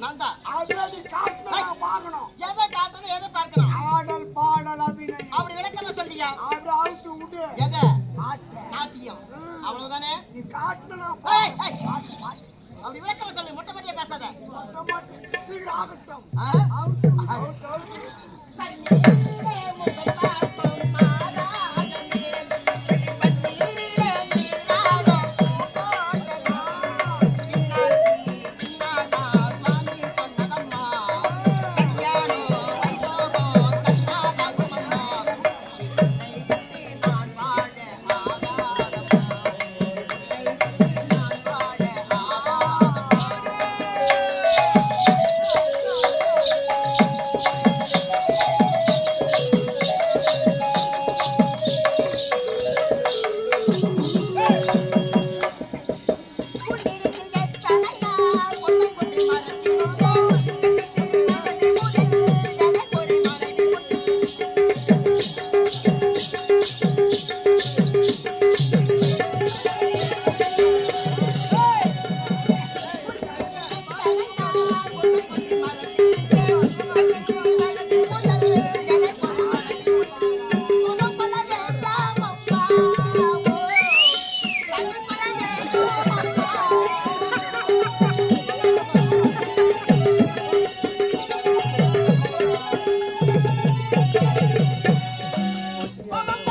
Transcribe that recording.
நான் தான். அதை நீ காட்டணும் பார்க்கணும். எதை காட்டணும் எதை பார்க்கணும்? ஆடல் பாடல் அபிநயம். அப்படி விளக்கமா சொல்லியா? அப்படி அவுத்து விடு. எதை? பாட்டு நாட்டியம். அவ்வளவுதானே? நீ காட்டணும். அப்படி விளக்கமா சொல்லு. மொட்டை மொட்டையா பேசாத. சீக்கிரம் ஆகட்டும். அவுத்து அவுத்து அவுத்து. தண்ணீரிலே முகம் பார்க்கும் மாதாகமே, பன்னீரிலே நீராடும் பூதோட்டமா, இன்னானா சாமி சொன்னதம்மா, கல்யாணம் வைபோகம் கண்ணாலகுமம்மா, என்னை விட்டு நான் வாழ ஆகாதம்மா, என்னை விட்டு நான் வாழ ஆகாதம்மா. குளிரில் எத்தனை நாள் பொன்னை கொண்டு மறந்திருந்தேன், செல்லத்திரு மனது முதல் எனக்கு ஒரு மனைவி உண்டு. போதும்